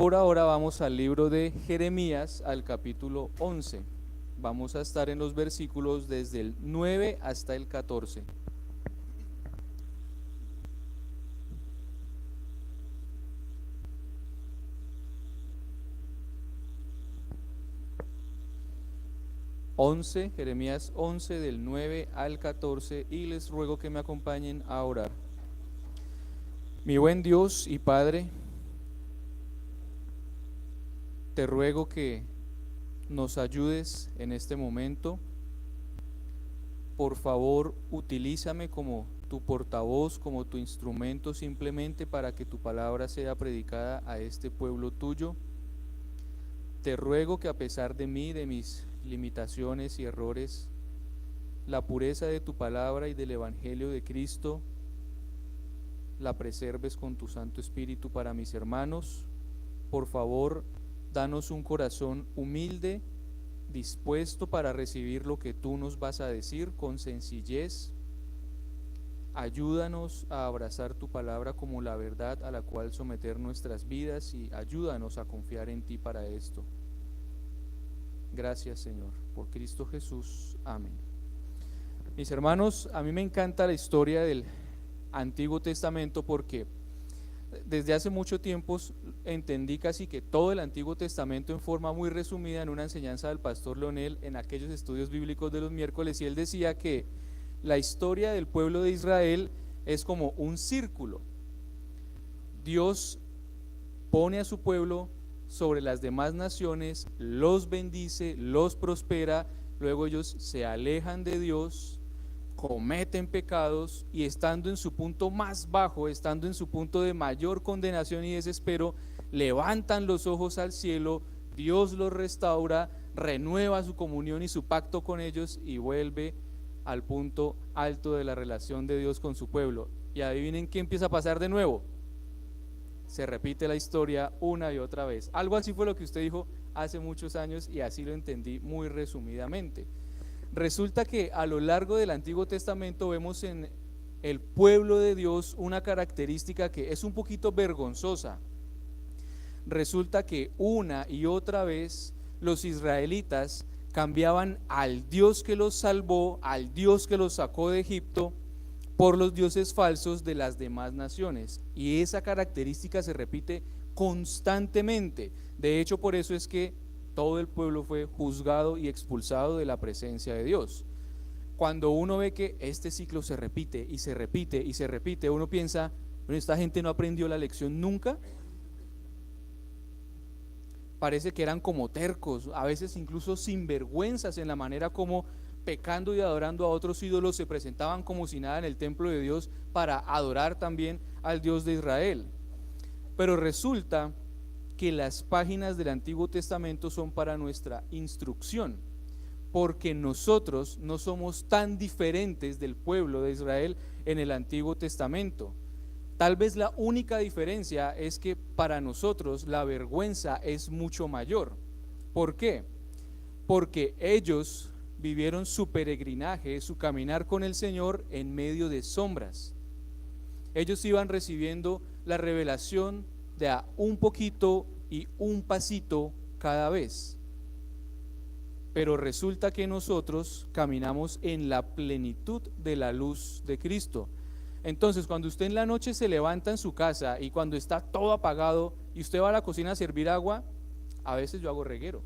Por ahora vamos al libro de Jeremías, al capítulo 11. Vamos a estar en los versículos desde el 9 hasta el 14. Jeremías 11 del 9 al 14, y les ruego que me acompañen a orar. Mi buen Dios y Padre, te ruego que nos ayudes en este momento. Por favor, utilízame como tu portavoz, como tu instrumento, simplemente para que tu palabra sea predicada a este pueblo tuyo. Te ruego que a pesar de mí, de mis limitaciones y errores, la pureza de tu palabra y del Evangelio de Cristo la preserves con tu Santo Espíritu para mis hermanos. Por favor, danos un corazón humilde, dispuesto para recibir lo que tú nos vas a decir con sencillez. Ayúdanos a abrazar tu palabra como la verdad a la cual someter nuestras vidas, y ayúdanos a confiar en ti para esto. Gracias, Señor, por Cristo Jesús. Amén. Mis hermanos, a mí me encanta la historia del Antiguo Testamento porque desde hace mucho tiempo entendí casi que todo el Antiguo Testamento en forma muy resumida en una enseñanza del pastor Leonel en aquellos estudios bíblicos de los miércoles, y él decía que la historia del pueblo de Israel es como un círculo. Dios pone a su pueblo sobre las demás naciones, los bendice, los prospera, luego ellos se alejan de Dios, cometen pecados, y estando en su punto más bajo, estando en su punto de mayor condenación y desespero, levantan los ojos al cielo, Dios los restaura, renueva su comunión y su pacto con ellos, y vuelve al punto alto de la relación de Dios con su pueblo. Y adivinen qué empieza a pasar de nuevo. Se repite la historia una y otra vez. Algo así fue lo que usted dijo hace muchos años, y así lo entendí muy resumidamente. Resulta que a lo largo del Antiguo Testamento vemos en el pueblo de Dios una característica que es un poquito vergonzosa. Resulta que una y otra vez los israelitas cambiaban al Dios que los salvó, al Dios que los sacó de Egipto, por los dioses falsos de las demás naciones, y esa característica se repite constantemente. De hecho, por eso es que todo el pueblo fue juzgado y expulsado de la presencia de Dios. Cuando uno ve que este ciclo se repite y se repite y se repite, uno piensa, bueno, esta gente no aprendió la lección nunca. Parece que eran como tercos, a veces incluso sinvergüenzas en la manera como, pecando y adorando a otros ídolos, se presentaban como si nada en el templo de Dios para adorar también al Dios de Israel. Pero resulta que las páginas del Antiguo Testamento son para nuestra instrucción, porque nosotros no somos tan diferentes del pueblo de Israel en el Antiguo Testamento. Tal vez la única diferencia es que para nosotros la vergüenza es mucho mayor. ¿Por qué? Porque ellos vivieron su peregrinaje, su caminar con el Señor en medio de sombras. Ellos iban recibiendo la revelación de a un poquito y un pasito cada vez. Pero resulta que nosotros caminamos en la plenitud de la luz de Cristo. Entonces, cuando usted en la noche se levanta en su casa y cuando está todo apagado y usted va a la cocina a servir agua, a veces yo hago reguero.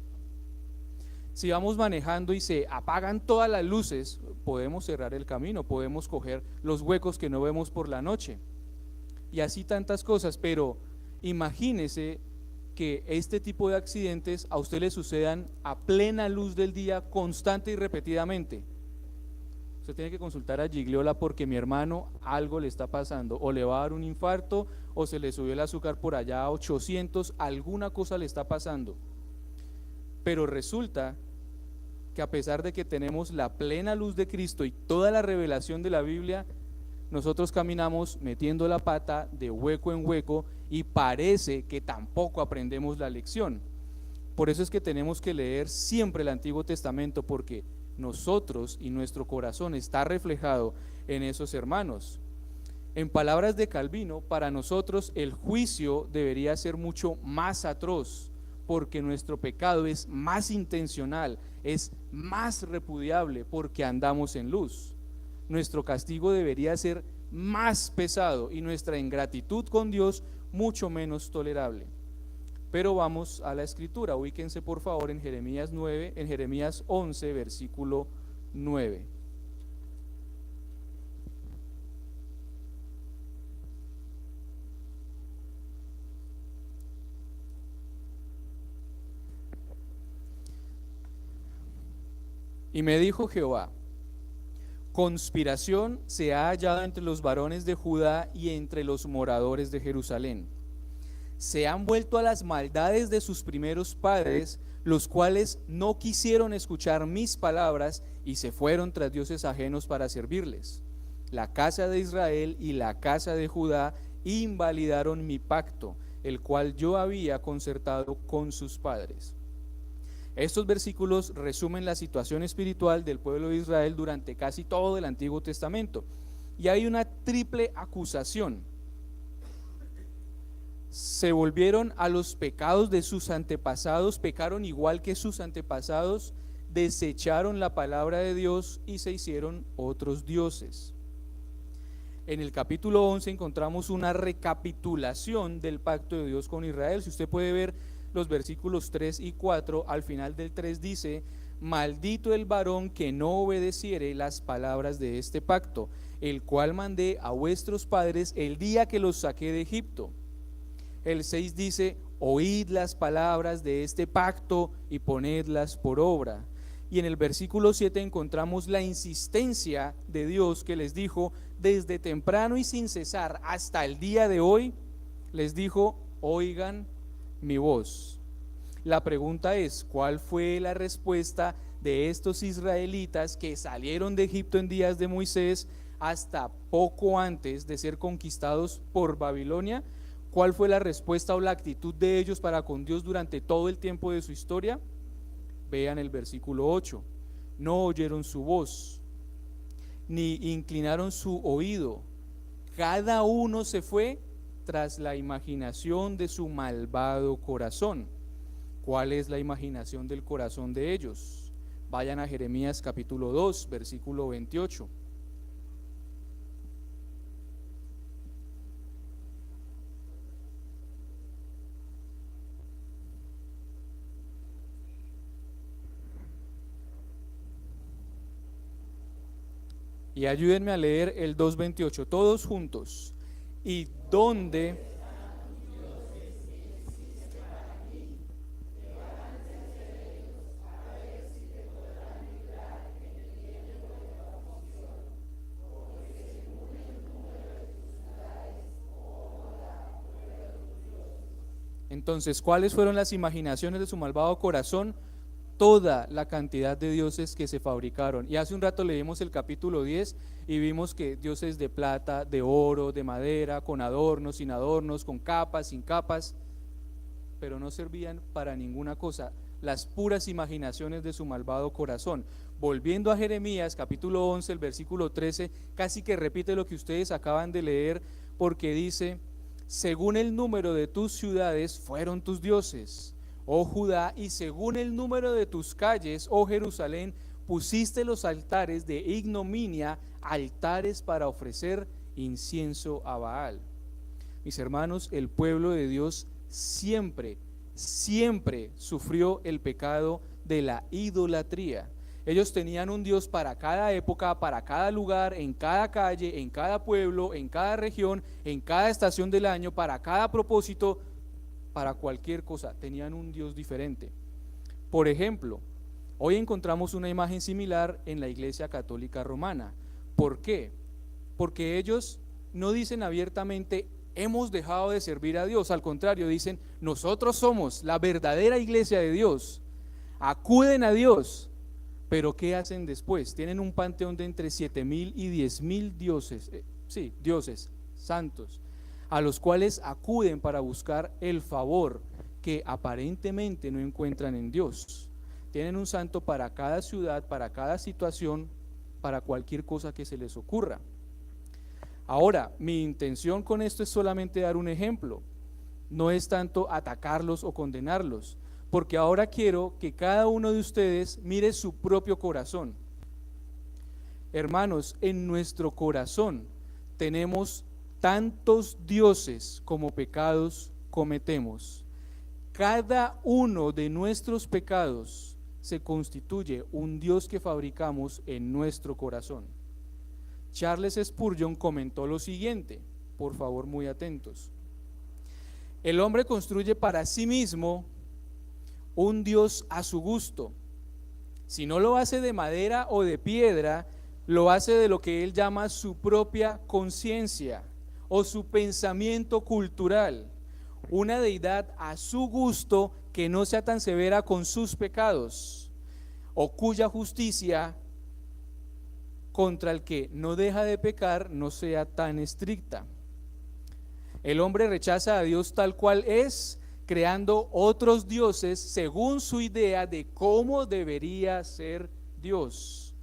Si vamos manejando y se apagan todas las luces, podemos cerrar el camino, podemos coger los huecos que no vemos por la noche, y así tantas cosas. Pero imagínese que este tipo de accidentes a usted le sucedan a plena luz del día, constante y repetidamente. Usted tiene que consultar a Gigliola porque mi hermano algo le está pasando, o le va a dar un infarto, o se le subió el azúcar por allá a 800, alguna cosa le está pasando. Pero resulta que a pesar de que tenemos la plena luz de Cristo y toda la revelación de la Biblia, nosotros caminamos metiendo la pata de hueco en hueco, y parece que tampoco aprendemos la lección. Por eso es que tenemos que leer siempre el Antiguo Testamento, porque nosotros y nuestro corazón está reflejado en esos hermanos. En palabras de Calvino, para nosotros el juicio debería ser mucho más atroz, porque nuestro pecado es más intencional, es más repudiable porque andamos en luz. Nuestro castigo debería ser más pesado y nuestra ingratitud con Dios mucho menos tolerable. Pero vamos a la escritura, ubíquense por favor en Jeremías 9, en Jeremías 11, versículo 9. Y me dijo Jehová: conspiración se ha hallado entre los varones de Judá y entre los moradores de Jerusalén. Se han vuelto a las maldades de sus primeros padres, los cuales no quisieron escuchar mis palabras y se fueron tras dioses ajenos para servirles. La casa de Israel y la casa de Judá invalidaron mi pacto, el cual yo había concertado con sus padres. Estos versículos resumen la situación espiritual del pueblo de Israel durante casi todo el Antiguo Testamento. Y hay una triple acusación. Se volvieron a los pecados de sus antepasados, pecaron igual que sus antepasados, desecharon la palabra de Dios y se hicieron otros dioses. En el capítulo 11 encontramos una recapitulación del pacto de Dios con Israel. Si usted puede ver los versículos 3 y 4, al final del 3 dice: maldito el varón que no obedeciere las palabras de este pacto, el cual mandé a vuestros padres el día que los saqué de Egipto. El 6 dice: oíd las palabras de este pacto y ponedlas por obra. Y en el versículo 7 encontramos la insistencia de Dios, que les dijo desde temprano y sin cesar hasta el día de hoy, les dijo: oigan mi voz. La pregunta es: ¿cuál fue la respuesta de estos israelitas que salieron de Egipto en días de Moisés hasta poco antes de ser conquistados por Babilonia? ¿Cuál fue la respuesta o la actitud de ellos para con Dios durante todo el tiempo de su historia? Vean el versículo 8. No oyeron su voz, ni inclinaron su oído. Cada uno se fue tras la imaginación de su malvado corazón. ¿Cuál es la imaginación del corazón de ellos? Vayan a Jeremías capítulo 2, versículo 28. Y ayúdenme a leer el 2:28, todos juntos. ¿Y dónde? Entonces, ¿cuáles fueron las imaginaciones de su malvado corazón? Toda la cantidad de dioses que se fabricaron. Y hace un rato leímos el capítulo 10 y vimos que dioses de plata, de oro, de madera, con adornos, sin adornos, con capas, sin capas, pero no servían para ninguna cosa. Las puras imaginaciones de su malvado corazón. Volviendo a Jeremías capítulo 11, el versículo 13, casi que repite lo que ustedes acaban de leer, porque dice: según el número de tus ciudades fueron tus dioses, oh Judá, y según el número de tus calles, oh Jerusalén, pusiste los altares de ignominia, altares para ofrecer incienso a Baal. Mis hermanos, el pueblo de Dios siempre sufrió el pecado de la idolatría. Ellos tenían un Dios para cada época, para cada lugar, en cada calle, en cada pueblo, en cada región, en cada estación del año, para cada propósito, para cualquier cosa. Tenían un Dios diferente. Por ejemplo, hoy encontramos una imagen similar en la Iglesia Católica Romana. ¿Por qué? Porque ellos no dicen abiertamente: hemos dejado de servir a Dios. Al contrario, dicen: nosotros somos la verdadera iglesia de Dios. Acuden a Dios. Pero ¿qué hacen después? Tienen un panteón de entre 7,000 y 10,000 dioses, dioses santos, a los cuales acuden para buscar el favor que aparentemente no encuentran en Dios. Tienen un santo para cada ciudad, para cada situación, para cualquier cosa que se les ocurra. Ahora, mi intención con esto es solamente dar un ejemplo, no es tanto atacarlos o condenarlos, porque ahora quiero que cada uno de ustedes mire su propio corazón. Hermanos, en nuestro corazón tenemos tantos dioses como pecados cometemos. Cada uno de nuestros pecados se constituye un Dios que fabricamos en nuestro corazón. Charles Spurgeon comentó lo siguiente, por favor muy atentos. El hombre construye para sí mismo un Dios a su gusto. Si no lo hace de madera o de piedra, lo hace de lo que él llama su propia conciencia o su pensamiento cultural. Una deidad a su gusto que no sea tan severa con sus pecados, o cuya justicia contra el que no deja de pecar no sea tan estricta. El hombre rechaza a Dios tal cual es, creando otros dioses según su idea de cómo debería ser Dios.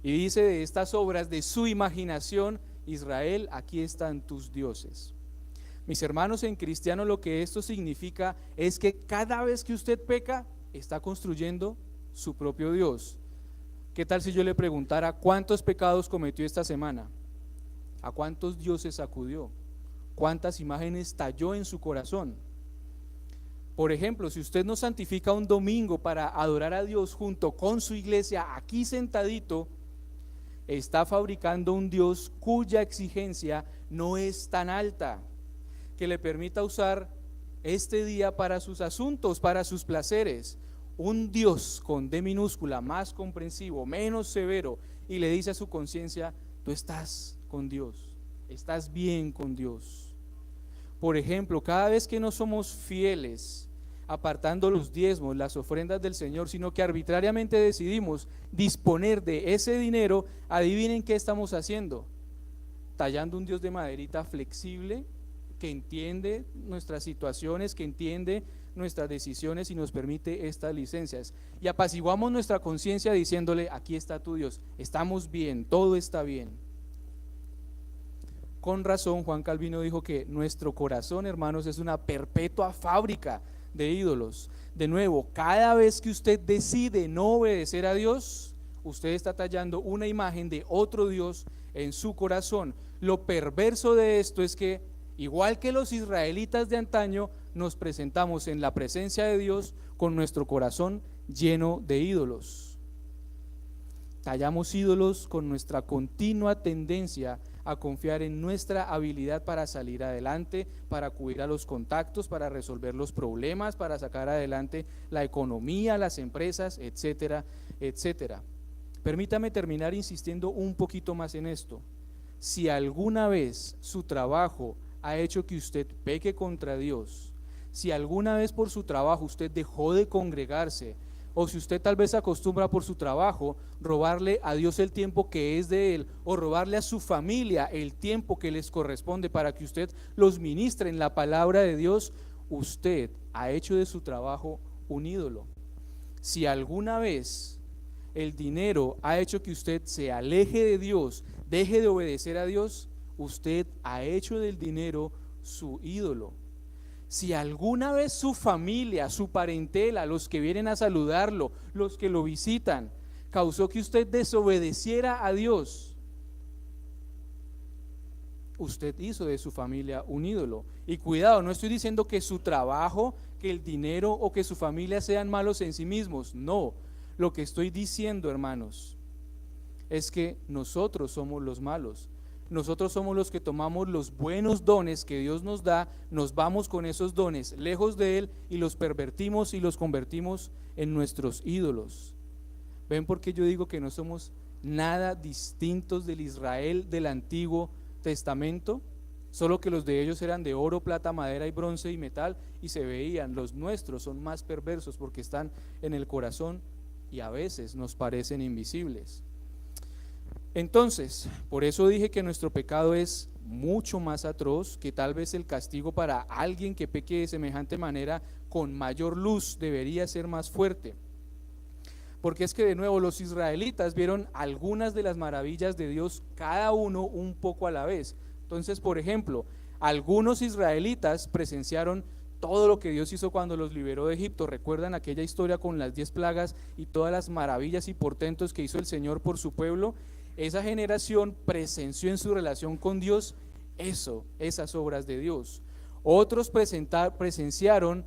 Y dice de estas obras de su imaginación: Israel, aquí están tus dioses. Mis hermanos en cristiano, lo que esto significa es que cada vez que usted peca, está construyendo su propio Dios. ¿Qué tal si yo le preguntara cuántos pecados cometió esta semana? ¿A cuántos dioses acudió? ¿Cuántas imágenes talló en su corazón? Por ejemplo, si usted no santifica un domingo para adorar a Dios junto con su iglesia aquí sentadito, está fabricando un Dios cuya exigencia no es tan alta, que le permita usar este día para sus asuntos, para sus placeres. Un Dios con D minúscula, más comprensivo, menos severo, y le dice a su conciencia: tú estás con Dios, estás bien con Dios. Por ejemplo, cada vez que no somos fieles apartando los diezmos, las ofrendas del Señor, sino que arbitrariamente decidimos disponer de ese dinero, adivinen qué estamos haciendo: tallando un Dios de maderita flexible, que entiende nuestras situaciones, que entiende nuestras decisiones y nos permite estas licencias, y apaciguamos nuestra conciencia diciéndole: aquí está tu Dios, estamos bien, todo está bien. Con razón Juan Calvino dijo que nuestro corazón, hermanos, es una perpetua fábrica de ídolos. De nuevo, cada vez que usted decide no obedecer a Dios, usted está tallando una imagen de otro Dios en su corazón. Lo perverso de esto es que, igual que los israelitas de antaño, nos presentamos en la presencia de Dios con nuestro corazón lleno de ídolos. Tallamos ídolos con nuestra continua tendencia a confiar en nuestra habilidad para salir adelante, para acudir a los contactos, para resolver los problemas, para sacar adelante la economía, las empresas, etcétera, etcétera. Permítame terminar insistiendo un poquito más en esto. Si alguna vez su trabajo ha hecho que usted peque contra Dios, si alguna vez por su trabajo usted dejó de congregarse, o si usted tal vez acostumbra por su trabajo robarle a Dios el tiempo que es de Él, o robarle a su familia el tiempo que les corresponde para que usted los ministre en la palabra de Dios, usted ha hecho de su trabajo un ídolo. Si alguna vez el dinero ha hecho que usted se aleje de Dios, deje de obedecer a Dios, usted ha hecho del dinero su ídolo. Si alguna vez su familia, su parentela, los que vienen a saludarlo, los que lo visitan, causó que usted desobedeciera a Dios, usted hizo de su familia un ídolo. Y cuidado, no estoy diciendo que su trabajo, que el dinero o que su familia sean malos en sí mismos, no. Lo que estoy diciendo, hermanos, es que nosotros somos los malos. Nosotros somos los que tomamos los buenos dones que Dios nos da, nos vamos con esos dones lejos de Él y los pervertimos y los convertimos en nuestros ídolos. ¿Ven por qué yo digo que no somos nada distintos del Israel del Antiguo Testamento? Solo que los de ellos eran de oro, plata, madera y bronce y metal y se veían. Los nuestros son más perversos porque están en el corazón y a veces nos parecen invisibles. Entonces, por eso dije que nuestro pecado es mucho más atroz, que tal vez el castigo para alguien que peque de semejante manera con mayor luz debería ser más fuerte. Porque es que de nuevo los israelitas vieron algunas de las maravillas de Dios, cada uno un poco a la vez. Entonces, por ejemplo, algunos israelitas presenciaron todo lo que Dios hizo cuando los liberó de Egipto. ¿Recuerdan aquella historia con las 10 plagas y todas las maravillas y portentos que hizo el Señor por su pueblo? Esa generación presenció en su relación con Dios esas obras de Dios. Otros presenciaron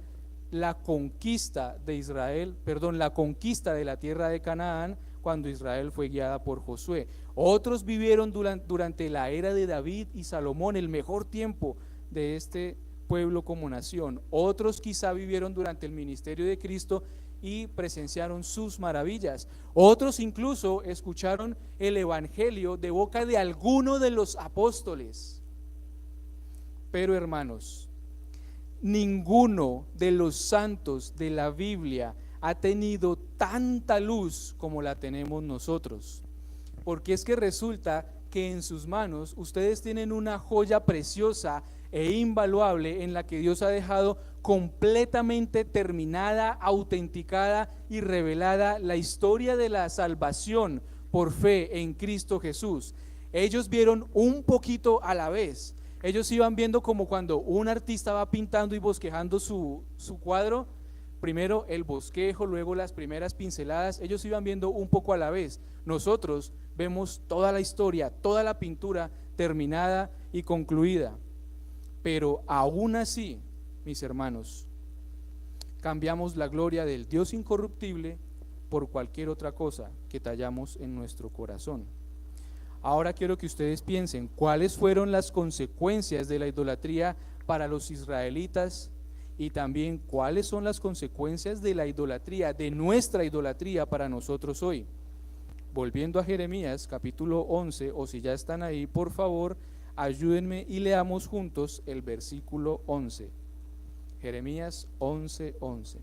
la conquista de Israel, la conquista de la tierra de Canaán cuando Israel fue guiada por Josué. Otros vivieron durante la era de David y Salomón, el mejor tiempo de este pueblo como nación. Otros quizá vivieron durante el ministerio de Cristo y presenciaron sus maravillas. Otros incluso escucharon el evangelio de boca de alguno de los apóstoles. Pero hermanos, ninguno de los santos de la Biblia ha tenido tanta luz como la tenemos nosotros, porque es que resulta que en sus manos ustedes tienen una joya preciosa e invaluable en la que Dios ha dejado completamente terminada, autenticada y revelada la historia de la salvación por fe en Cristo Jesús. Ellos vieron un poquito a la vez. Ellos iban viendo como cuando un artista va pintando y bosquejando su cuadro, primero el bosquejo, luego las primeras pinceladas. Ellos iban viendo un poco a la vez. Nosotros vemos toda la historia, toda la pintura terminada y concluida. Pero aún así, mis hermanos, cambiamos la gloria del Dios incorruptible por cualquier otra cosa que tallamos en nuestro corazón. Ahora quiero que ustedes piensen cuáles fueron las consecuencias de la idolatría para los israelitas y también cuáles son las consecuencias de la idolatría, de nuestra idolatría para nosotros hoy. Volviendo a Jeremías capítulo 11, o si ya están ahí, por favor, ayúdenme y leamos juntos el versículo 11. Jeremías 11:11.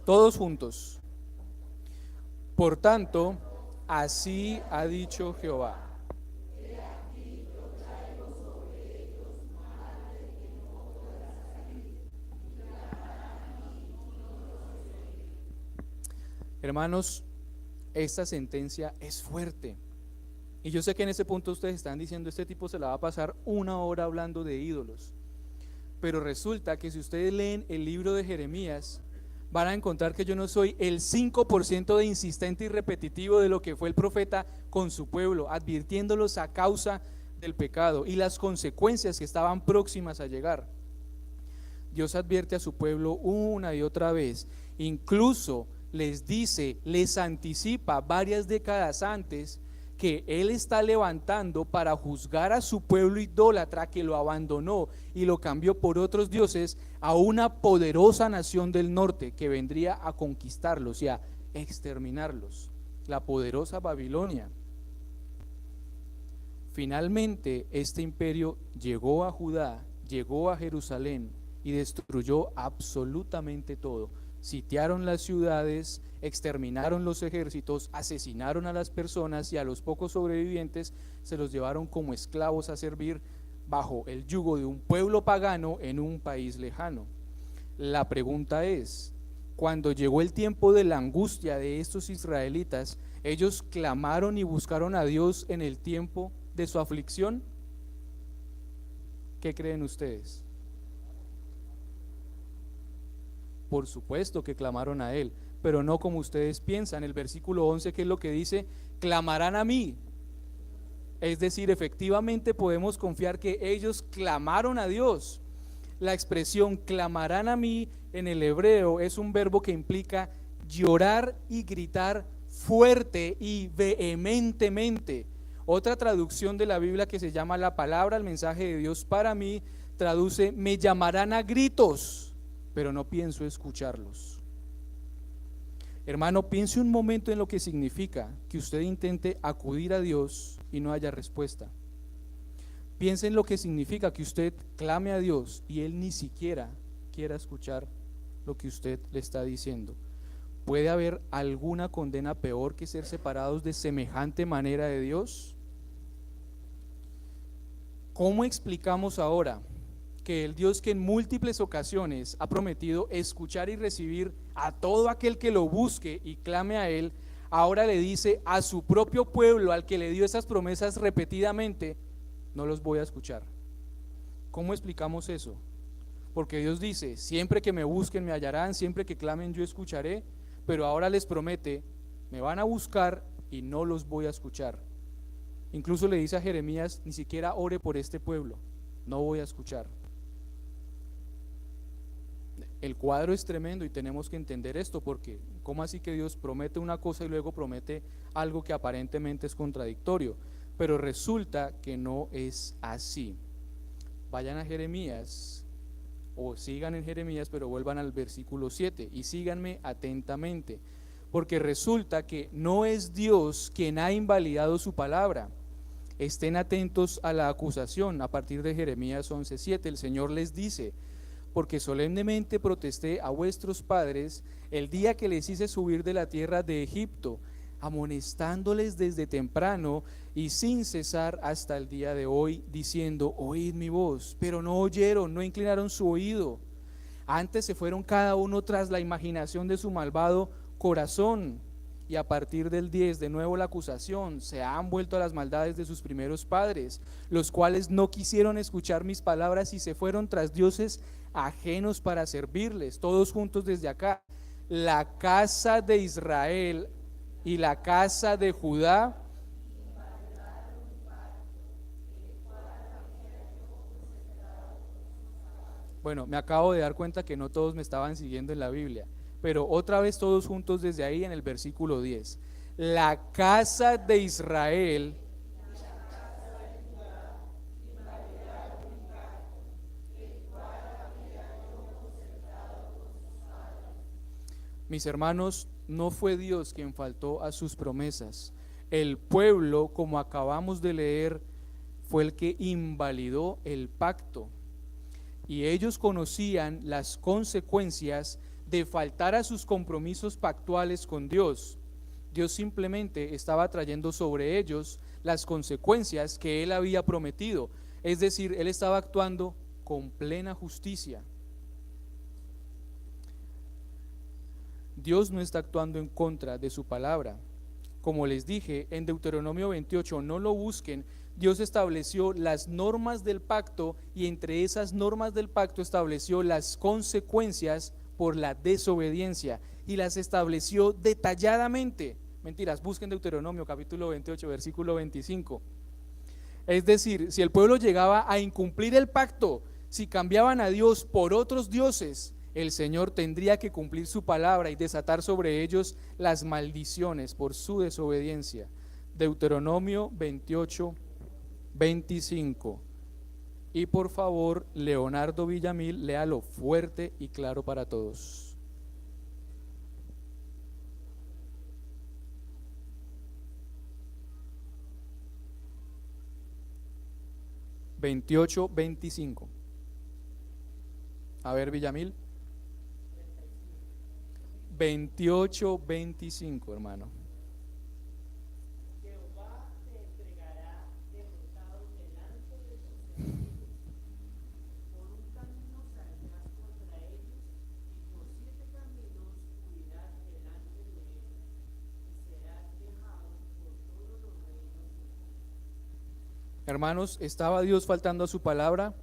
Todos juntos. Por tanto, así ha dicho Jehová. Hermanos, esta sentencia es fuerte. Y yo sé que en ese punto ustedes están diciendo, este tipo se la va a pasar una hora hablando de ídolos. Pero resulta que si ustedes leen el libro de Jeremías, van a encontrar que yo no soy el 5% de insistente y repetitivo de lo que fue el profeta con su pueblo, advirtiéndolos a causa del pecado y las consecuencias que estaban próximas a llegar. Dios advierte a su pueblo una y otra vez, incluso les dice, les anticipa varias décadas antes que Él está levantando para juzgar a su pueblo idólatra que lo abandonó y lo cambió por otros dioses, a una poderosa nación del norte que vendría a conquistarlos y a exterminarlos, la poderosa Babilonia. Finalmente este imperio llegó a Judá, llegó a Jerusalén y destruyó absolutamente todo. Sitiaron las ciudades, exterminaron los ejércitos, asesinaron a las personas y a los pocos sobrevivientes se los llevaron como esclavos a servir bajo el yugo de un pueblo pagano en un país lejano. La pregunta es, cuando llegó el tiempo de la angustia de estos israelitas, ¿ellos clamaron y buscaron a Dios en el tiempo de su aflicción? ¿Qué creen ustedes? Por supuesto que clamaron a Él, pero no como ustedes piensan. El versículo 11, ¿qué es lo que dice? Clamarán a mí. Es decir, efectivamente podemos confiar que ellos clamaron a Dios. La expresión clamarán a mí en el hebreo es un verbo que implica llorar y gritar fuerte y vehementemente. Otra traducción de la Biblia que se llama La Palabra, el mensaje de Dios para mí, traduce: me llamarán a gritos, pero no pienso escucharlos. Hermano, piense un momento en lo que significa que usted intente acudir a Dios y no haya respuesta. Piense en lo que significa que usted clame a Dios y Él ni siquiera quiera escuchar lo que usted le está diciendo. ¿Puede haber alguna condena peor que ser separados de semejante manera de Dios? ¿Cómo explicamos ahora que el Dios que en múltiples ocasiones ha prometido escuchar y recibir a todo aquel que lo busque y clame a Él, ahora le dice a su propio pueblo, al que le dio esas promesas repetidamente, no los voy a escuchar. ¿Cómo explicamos eso? Porque Dios dice, siempre que me busquen me hallarán, siempre que clamen yo escucharé, pero ahora les promete, me van a buscar y no los voy a escuchar. Incluso le dice a Jeremías, ni siquiera ore por este pueblo, no voy a escuchar. El cuadro es tremendo y tenemos que entender esto, porque ¿cómo así que Dios promete una cosa y luego promete algo que aparentemente es contradictorio? Pero resulta que no es así. Vayan a Jeremías, o sigan en Jeremías, pero vuelvan al versículo 7 y síganme atentamente, porque resulta que no es Dios quien ha invalidado su palabra. Estén atentos a la acusación a partir de Jeremías 11:7. El Señor les dice: porque solemnemente protesté a vuestros padres el día que les hice subir de la tierra de Egipto, amonestándoles desde temprano y sin cesar hasta el día de hoy, diciendo, oíd mi voz, pero no oyeron, no inclinaron su oído. Antes se fueron cada uno tras la imaginación de su malvado corazón. Y a partir del 10, de nuevo la acusación, se han vuelto a las maldades de sus primeros padres, los cuales no quisieron escuchar mis palabras y se fueron tras dioses ajenos para servirles. Todos juntos desde acá, la casa de Israel y la casa de Judá Bueno, me acabo de dar cuenta que no todos me estaban siguiendo en la Biblia, pero otra vez todos juntos desde ahí en el versículo 10. La casa de Israel Mis hermanos, no fue Dios quien faltó a sus promesas. El pueblo, como acabamos de leer, fue el que invalidó el pacto. Y ellos conocían las consecuencias de faltar a sus compromisos pactuales con Dios. Dios simplemente estaba trayendo sobre ellos las consecuencias que Él había prometido. Es decir, Él estaba actuando con plena justicia. Dios no está actuando en contra de su palabra. Como les dije en Deuteronomio 28, no lo busquen. Dios estableció las normas del pacto y entre esas normas del pacto estableció las consecuencias por la desobediencia y las estableció detalladamente. Mentiras, busquen Deuteronomio capítulo 28, versículo 25. Es decir, si el pueblo llegaba a incumplir el pacto, si cambiaban a Dios por otros dioses, el Señor tendría que cumplir su palabra y desatar sobre ellos las maldiciones por su desobediencia. Deuteronomio 28, 25. Y por favor, Leonardo Villamil, léalo fuerte y claro para todos. Veintiocho, 25. A ver, Villamil. 28, 25, hermano. Jehová te entregará derrotado delante de tus enemigos. Por un camino saldrás contra ellos, y por 7 caminos huirás delante de ellos, y serás dejado por todos los reinos del mundo. Hermanos, ¿estaba Dios faltando a su palabra?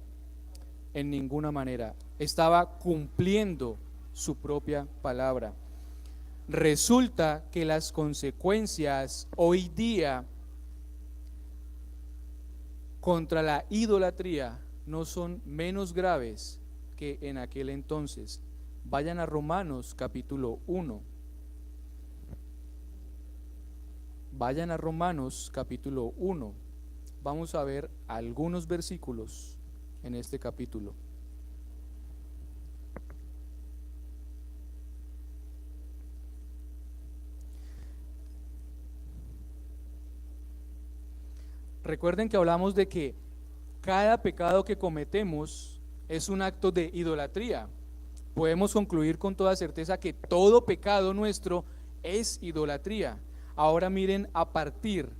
En ninguna manera. Estaba cumpliendo su propia palabra. Resulta que las consecuencias hoy día contra la idolatría no son menos graves que en aquel entonces. Vayan a Romanos capítulo 1. Vayan a Romanos capítulo 1. Vamos a ver algunos versículos en este capítulo. Recuerden que hablamos de que cada pecado que cometemos es un acto de idolatría. Podemos concluir con toda certeza que todo pecado nuestro es idolatría. Ahora miren a partir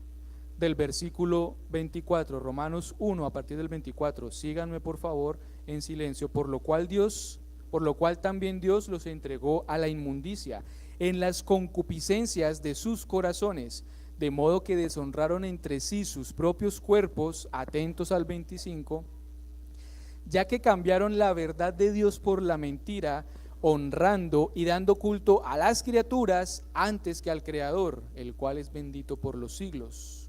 del versículo 24, Romanos 1, a partir del 24. Síganme por favor en silencio. Por lo cual también Dios los entregó a la inmundicia en las concupiscencias de sus corazones, de modo que deshonraron entre sí sus propios cuerpos, atentos al 25, ya que cambiaron la verdad de Dios por la mentira, honrando y dando culto a las criaturas antes que al Creador, el cual es bendito por los siglos.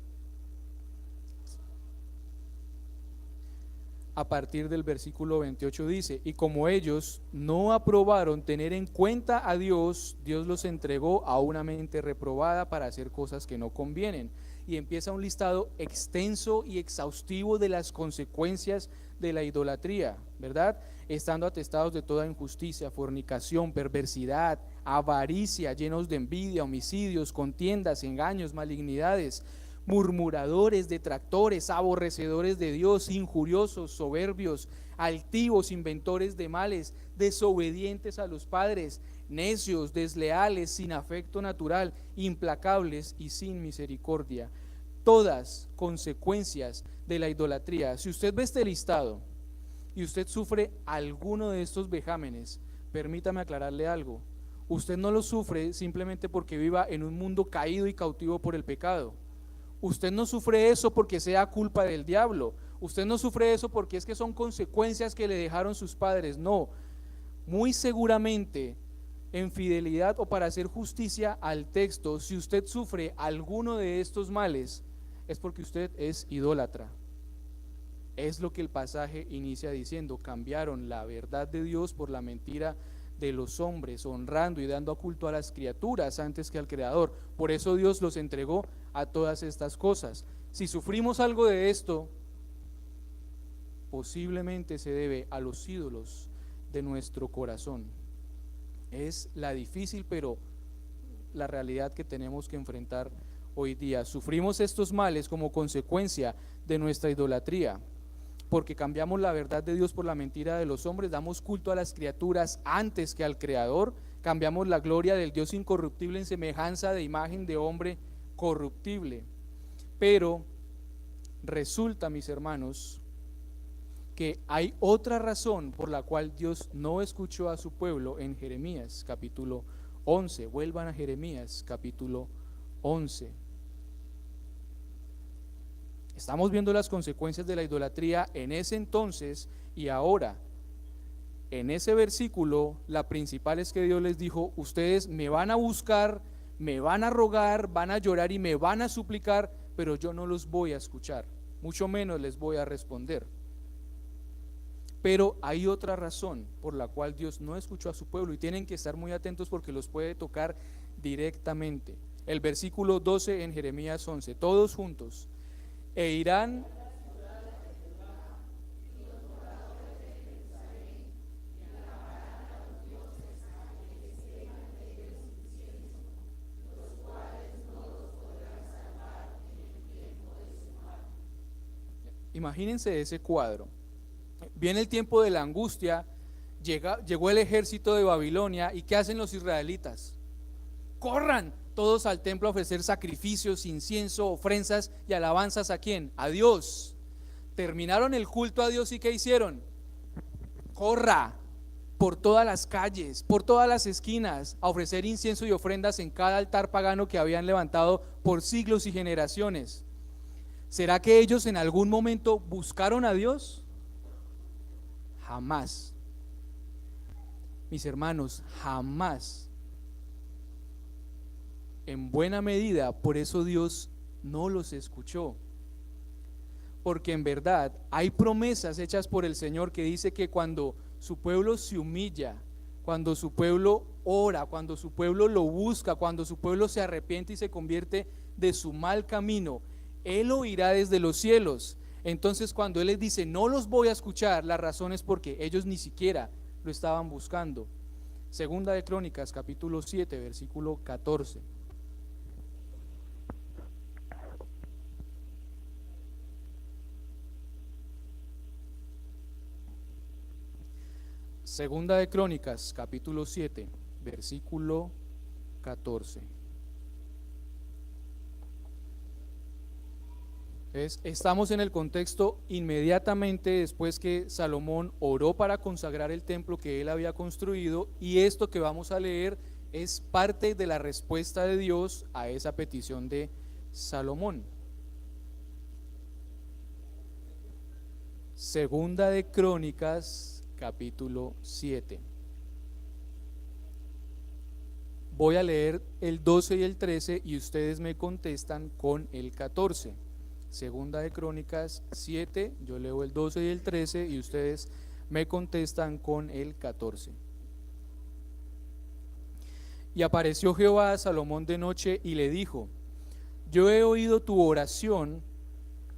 A partir del versículo 28 dice: y como ellos no aprobaron tener en cuenta a Dios, Dios los entregó a una mente reprobada para hacer cosas que no convienen. Y empieza un listado extenso y exhaustivo de las consecuencias de la idolatría, ¿verdad? Estando atestados de toda injusticia, fornicación, perversidad, avaricia, llenos de envidia, homicidios, contiendas, engaños, malignidades, murmuradores, detractores, aborrecedores de Dios, injuriosos, soberbios, altivos, inventores de males, desobedientes a los padres, necios, desleales, sin afecto natural, implacables y sin misericordia. Todas consecuencias de la idolatría. Si usted ve este listado y usted sufre alguno de estos vejámenes, permítame aclararle algo: usted no lo sufre simplemente porque viva en un mundo caído y cautivo por el pecado. Usted no sufre eso porque sea culpa del diablo. Usted no sufre eso porque es que son consecuencias que le dejaron sus padres. No, muy seguramente, en fidelidad o para hacer justicia al texto, si usted sufre alguno de estos males, es porque usted es idólatra. Es lo que el pasaje inicia diciendo: cambiaron la verdad de Dios por la mentira de los hombres, honrando y dando culto a las criaturas antes que al Creador. Por eso Dios los entregó a todas estas cosas. Si sufrimos algo de esto, posiblemente se debe a los ídolos de nuestro corazón. Es la difícil pero la realidad que tenemos que enfrentar hoy día. Sufrimos estos males como consecuencia de nuestra idolatría, porque cambiamos la verdad de Dios por la mentira de los hombres, damos culto a las criaturas antes que al Creador, cambiamos la gloria del Dios incorruptible en semejanza de imagen de hombre corruptible. Pero resulta, mis hermanos, que hay otra razón por la cual Dios no escuchó a su pueblo en Jeremías capítulo 11. Vuelvan a Jeremías capítulo 11. Estamos viendo las consecuencias de la idolatría en ese entonces y ahora. En ese versículo, la principal es que Dios les dijo: ustedes me van a buscar, me van a rogar, van a llorar y me van a suplicar, pero yo no los voy a escuchar, mucho menos les voy a responder. Pero hay otra razón por la cual Dios no escuchó a su pueblo, y tienen que estar muy atentos porque los puede tocar directamente. El versículo 12 en Jeremías 11, todos juntos: e irán Imagínense ese cuadro. Viene el tiempo de la angustia, llegó el ejército de Babilonia, y ¿qué hacen los israelitas? Corran todos al templo a ofrecer sacrificios, incienso, ofrendas y alabanzas. ¿A quién? A Dios. Terminaron el culto a Dios y ¿qué hicieron? Corra por todas las calles, por todas las esquinas, a ofrecer incienso y ofrendas en cada altar pagano que habían levantado por siglos y generaciones. ¿Será que ellos en algún momento buscaron a Dios? Jamás. Mis hermanos, jamás. En buena medida, por eso Dios no los escuchó. Porque en verdad hay promesas hechas por el Señor que dice que cuando su pueblo se humilla, cuando su pueblo ora, cuando su pueblo lo busca, cuando su pueblo se arrepiente y se convierte de su mal camino, Él oirá desde los cielos. Entonces, cuando Él les dice no los voy a escuchar, la razón es porque ellos ni siquiera lo estaban buscando. Segunda de Crónicas capítulo 7 versículo 14. Segunda de Crónicas capítulo 7 versículo 14. Estamos en el contexto inmediatamente después que Salomón oró para consagrar el templo que él había construido, y esto que vamos a leer Es parte de la respuesta de Dios a esa petición de Salomón. Segunda de Crónicas, capítulo 7. Voy a leer el 12 y el 13 y ustedes me contestan con el 14. Segunda de Crónicas 7, yo leo el 12 y el 13 y ustedes me contestan con el 14. Y apareció Jehová a Salomón de noche y le dijo: yo he oído tu oración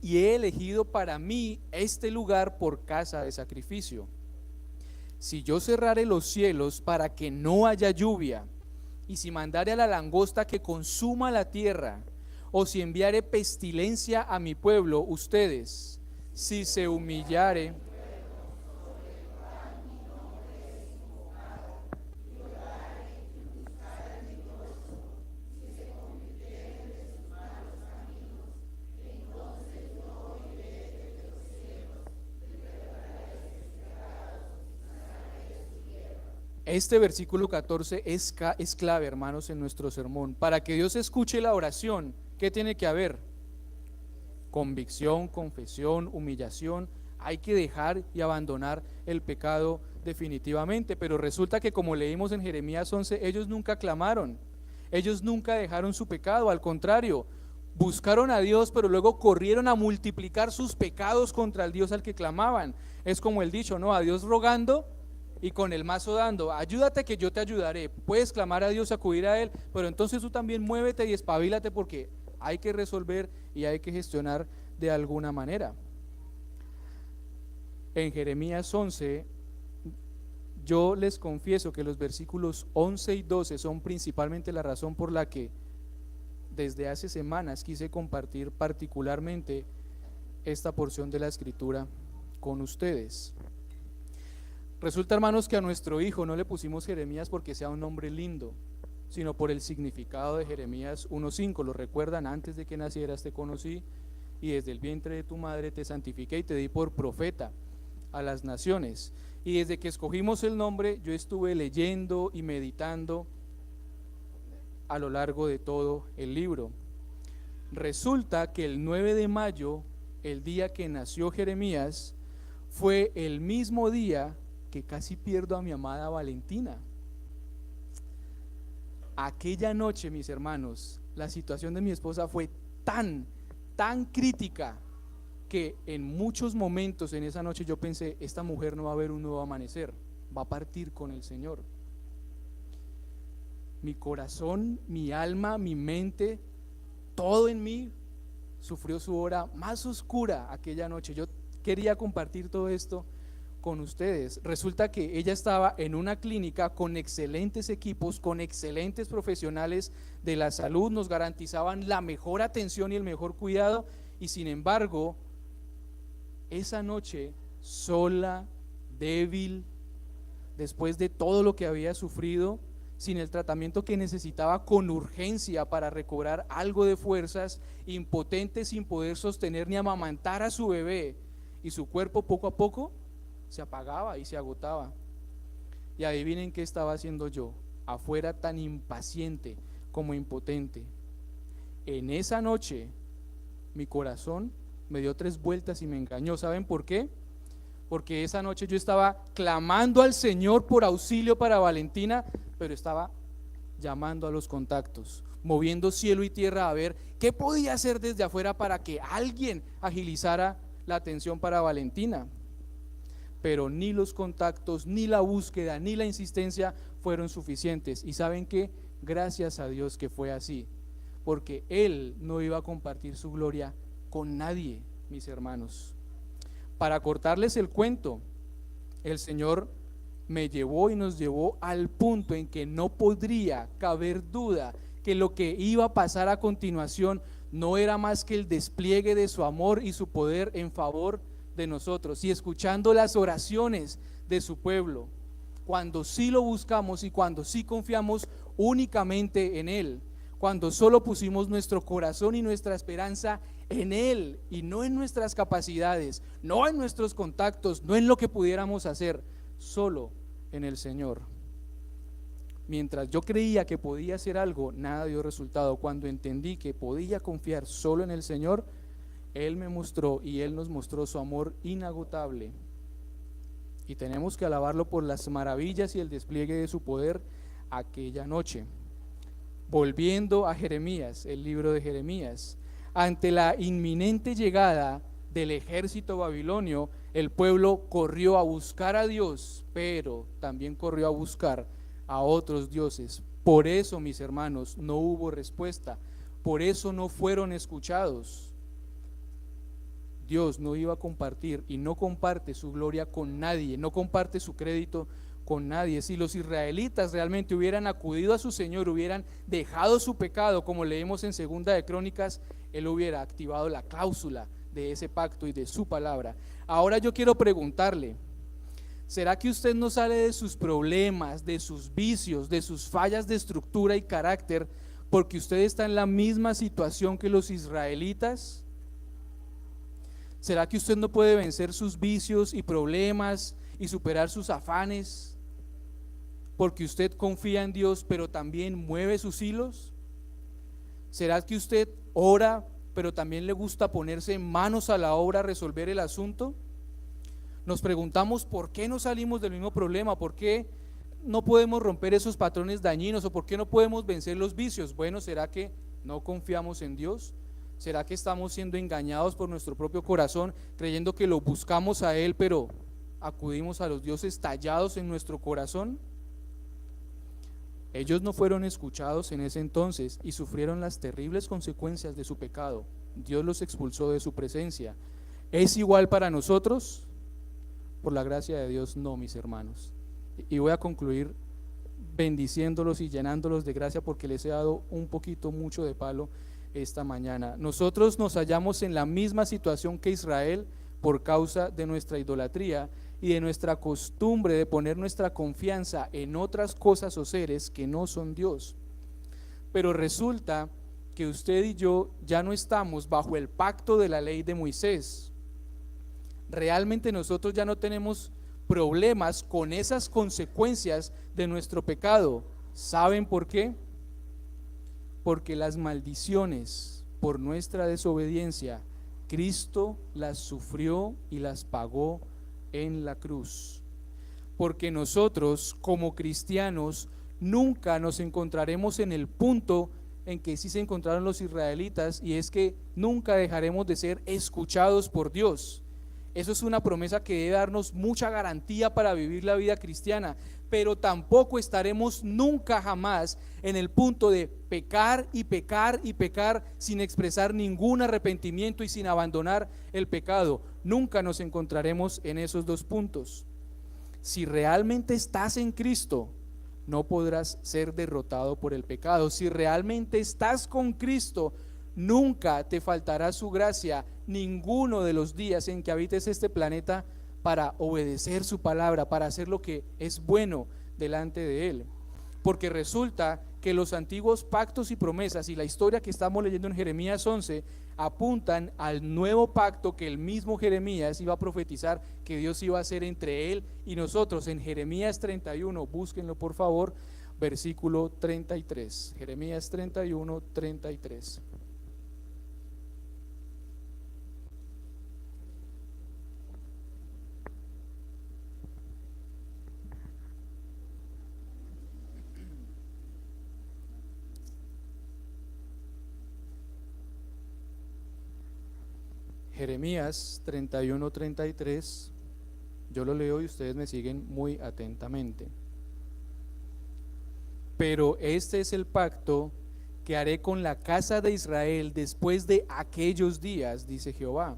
y he elegido para mí este lugar por casa de sacrificio. Si yo cerrare los cielos para que no haya lluvia, y si mandare a la langosta que consuma la tierra, o si enviare pestilencia a mi pueblo, ustedes, si se humillare Este versículo 14 es clave, hermanos, en nuestro sermón. Para que Dios escuche la oración, ¿qué tiene que haber? Convicción, confesión, humillación. Hay que dejar y abandonar el pecado definitivamente. Pero resulta que, como leímos en Jeremías 11, ellos nunca clamaron, ellos nunca dejaron su pecado. Al contrario, buscaron a Dios, pero luego corrieron a multiplicar sus pecados contra el Dios al que clamaban. Es como el dicho, ¿no? A Dios rogando y con el mazo dando. Ayúdate que yo te ayudaré. Puedes clamar a Dios, acudir a Él, pero entonces tú también muévete y espabilate, porque hay que resolver y hay que gestionar de alguna manera. En Jeremías 11, yo les confieso que los versículos 11 y 12 son principalmente la razón por la que desde hace semanas quise compartir particularmente esta porción de la Escritura con ustedes. Resulta, hermanos, que a nuestro hijo no le pusimos Jeremías porque sea un nombre lindo, sino por el significado de Jeremías 1:5. Lo recuerdan: antes de que nacieras te conocí, y desde el vientre de tu madre te santifiqué y te di por profeta a las naciones. Y desde que escogimos el nombre, yo estuve leyendo y meditando a lo largo de todo el libro. Resulta que el 9 de mayo, el día que nació Jeremías, fue el mismo día que casi pierdo a mi amada Valentina. Aquella noche, mis hermanos, la situación de mi esposa fue tan crítica que en muchos momentos en esa noche yo pensé: esta mujer no va a ver un nuevo amanecer, va a partir con el Señor. Mi corazón, mi alma, mi mente, todo en mí sufrió su hora más oscura aquella noche. Yo quería compartir todo esto con ustedes. Resulta que ella estaba en una clínica con excelentes equipos, con excelentes profesionales de la salud, nos garantizaban la mejor atención y el mejor cuidado, y sin embargo, esa noche, sola, débil, después de todo lo que había sufrido, sin el tratamiento que necesitaba con urgencia para recobrar algo de fuerzas, impotente, sin poder sostener ni amamantar a su bebé, y su cuerpo poco a poco se apagaba y se agotaba. Y adivinen qué estaba haciendo yo afuera, tan impaciente como impotente. En esa noche mi corazón me dio 3 vueltas y me engañó. ¿Saben por qué? Porque esa noche yo estaba clamando al Señor por auxilio para Valentina, pero estaba llamando a los contactos, moviendo cielo y tierra a ver qué podía hacer desde afuera para que alguien agilizara la atención para Valentina. Pero ni los contactos, ni la búsqueda, ni la insistencia fueron suficientes. ¿Y saben qué? Gracias a Dios que fue así, porque Él no iba a compartir su gloria con nadie, mis hermanos. Para cortarles el cuento, el Señor me llevó y nos llevó al punto en que no podría caber duda que lo que iba a pasar a continuación no era más que el despliegue de su amor y su poder en favor de nosotros. Y escuchando las oraciones de su pueblo, cuando sí lo buscamos y cuando sí confiamos únicamente en Él, cuando solo pusimos nuestro corazón y nuestra esperanza en Él y no en nuestras capacidades, no en nuestros contactos, no en lo que pudiéramos hacer, solo en el Señor. Mientras yo creía que podía hacer algo, nada dio resultado. Cuando entendí que podía confiar solo en el Señor, Él me mostró y Él nos mostró su amor inagotable. Y tenemos que alabarlo por las maravillas y el despliegue de su poder aquella noche. Volviendo a Jeremías, el libro de Jeremías, ante la inminente llegada del ejército babilonio, el pueblo corrió a buscar a Dios, pero también corrió a buscar a otros dioses. Por eso, mis hermanos, no hubo respuesta, por eso no fueron escuchados. Dios no iba a compartir y no comparte su gloria con nadie, no comparte su crédito con nadie. Si los israelitas realmente hubieran acudido a su Señor, hubieran dejado su pecado, como leemos en Segunda de Crónicas, Él hubiera activado la cláusula de ese pacto y de su palabra. Ahora yo quiero preguntarle, ¿será que usted no sale de sus problemas, de sus vicios, de sus fallas de estructura y carácter, porque usted está en la misma situación que los israelitas? ¿Será que usted no puede vencer sus vicios y problemas y superar sus afanes porque usted confía en Dios, pero también mueve sus hilos? ¿Será que usted ora, pero también le gusta ponerse manos a la obra a resolver el asunto? Nos preguntamos por qué no salimos del mismo problema, por qué no podemos romper esos patrones dañinos o por qué no podemos vencer los vicios. Bueno, ¿será que no confiamos en Dios? ¿Será que estamos siendo engañados por nuestro propio corazón, creyendo que lo buscamos a Él, pero acudimos a los dioses tallados en nuestro corazón? Ellos no fueron escuchados en ese entonces y sufrieron las terribles consecuencias de su pecado. Dios los expulsó de su presencia. ¿Es igual para nosotros? Por la gracia de Dios, no, mis hermanos. Y voy a concluir bendiciéndolos y llenándolos de gracia porque les he dado un poquito mucho de palo esta mañana. Nosotros nos hallamos en la misma situación que Israel por causa de nuestra idolatría y de nuestra costumbre de poner nuestra confianza en otras cosas o seres que no son Dios. Pero resulta que usted y yo ya no estamos bajo el pacto de la ley de Moisés. Realmente nosotros ya no tenemos problemas con esas consecuencias de nuestro pecado. ¿Saben por qué? Porque las maldiciones por nuestra desobediencia, Cristo las sufrió y las pagó en la cruz. Porque nosotros como cristianos nunca nos encontraremos en el punto en que sí se encontraron los israelitas, y es que nunca dejaremos de ser escuchados por Dios. Eso es una promesa que debe darnos mucha garantía para vivir la vida cristiana, pero tampoco estaremos nunca jamás en el punto de pecar y pecar y pecar sin expresar ningún arrepentimiento y sin abandonar el pecado. Nunca nos encontraremos en esos dos puntos. Si realmente estás en Cristo, no podrás ser derrotado por el pecado. Si realmente estás con Cristo, nunca te faltará su gracia ninguno de los días en que habites este planeta para obedecer su palabra, para hacer lo que es bueno delante de Él. Porque resulta que los antiguos pactos y promesas y la historia que estamos leyendo en Jeremías 11 apuntan al nuevo pacto que el mismo Jeremías iba a profetizar que Dios iba a hacer entre Él y nosotros. En Jeremías 31, búsquenlo por favor, versículo 33. Jeremías 31, 33. Jeremías 31, 33, yo lo leo y ustedes me siguen muy atentamente. Pero este es el pacto que haré con la casa de Israel después de aquellos días, dice Jehová.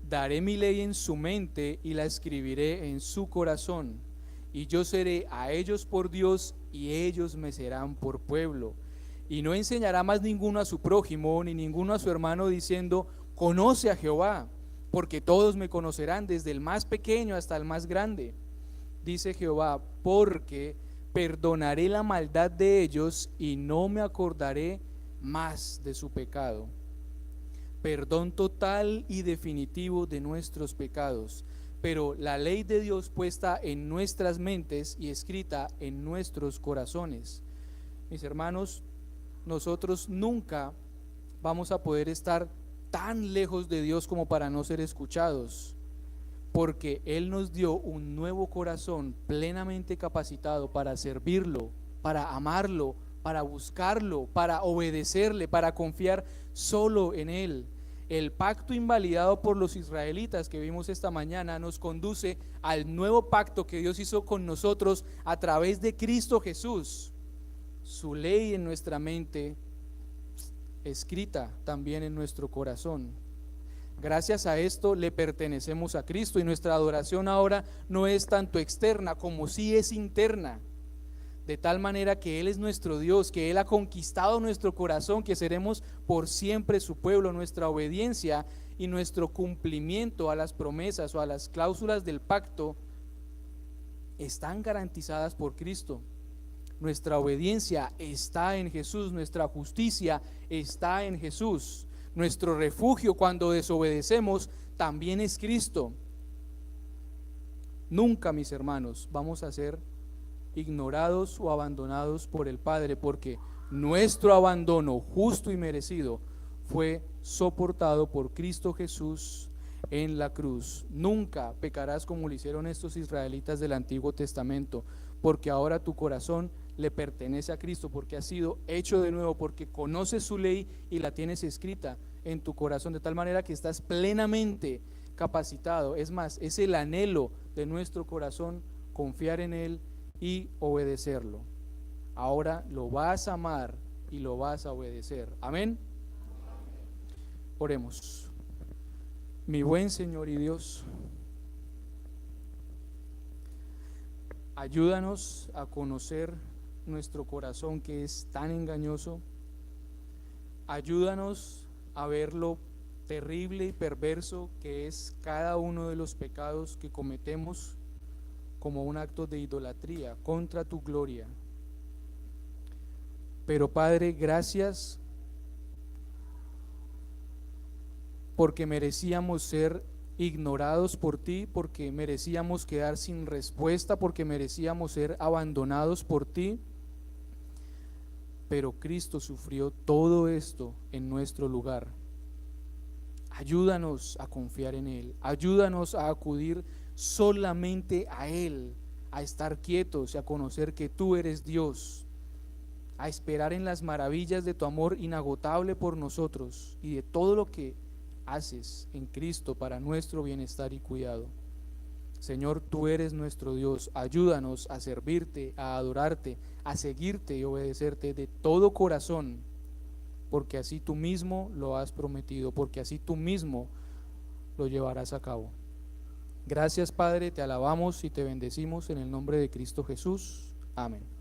Daré mi ley en su mente y la escribiré en su corazón, y yo seré a ellos por Dios y ellos me serán por pueblo. Y no enseñará más ninguno a su prójimo ni ninguno a su hermano diciendo: conoce a Jehová, porque todos me conocerán, desde el más pequeño hasta el más grande. Dice Jehová: porque perdonaré la maldad de ellos y no me acordaré más de su pecado. Perdón total y definitivo de nuestros pecados. pero la ley de Dios puesta en nuestras mentes y escrita en nuestros corazones. Mis hermanos, nosotros nunca vamos a poder estar tan lejos de Dios como para no ser escuchados, porque Él nos dio un nuevo corazón plenamente capacitado para servirlo, para amarlo, para buscarlo, para obedecerle, para confiar solo en Él. El pacto invalidado por los israelitas que vimos esta mañana nos conduce al nuevo pacto que Dios hizo con nosotros a través de Cristo Jesús. Su ley en nuestra mente, escrita también en nuestro corazón. Gracias a esto le pertenecemos a Cristo y nuestra adoración ahora no es tanto externa como sí es interna. De tal manera que Él es nuestro Dios, que Él ha conquistado nuestro corazón, que seremos por siempre su pueblo. Nuestra obediencia y nuestro cumplimiento a las promesas o a las cláusulas del pacto están garantizadas por Cristo. Nuestra obediencia está en Jesús, nuestra justicia está en Jesús. Nuestro refugio cuando desobedecemos también es Cristo. Nunca, mis hermanos, vamos a ser ignorados o abandonados por el Padre, porque nuestro abandono justo y merecido fue soportado por Cristo Jesús en la cruz. Nunca pecarás como lo hicieron estos israelitas del Antiguo Testamento, porque ahora tu corazón le pertenece a Cristo, porque has sido hecho de nuevo, porque conoces su ley y la tienes escrita en tu corazón, de tal manera que estás plenamente capacitado. Es más, es el anhelo de nuestro corazón confiar en Él y obedecerlo. Ahora lo vas a amar y lo vas a obedecer. Amén. Oremos. Mi buen Señor y Dios, ayúdanos a conocer nuestro corazón que es tan engañoso. Ayúdanos a ver lo terrible y perverso que es cada uno de los pecados que cometemos como un acto de idolatría contra tu gloria. Pero Padre, gracias porque merecíamos ser ignorados por ti, porque merecíamos quedar sin respuesta, porque merecíamos ser abandonados por ti. Pero Cristo sufrió todo esto en nuestro lugar. Ayúdanos a confiar en Él, ayúdanos a acudir solamente a Él, a estar quietos y a conocer que tú eres Dios, a esperar en las maravillas de tu amor inagotable por nosotros y de todo lo que haces en Cristo para nuestro bienestar y cuidado. Señor, tú eres nuestro Dios, ayúdanos a servirte, a adorarte, a seguirte y obedecerte de todo corazón, porque así tú mismo lo has prometido, porque así tú mismo lo llevarás a cabo. Gracias, Padre, te alabamos y te bendecimos en el nombre de Cristo Jesús. Amén.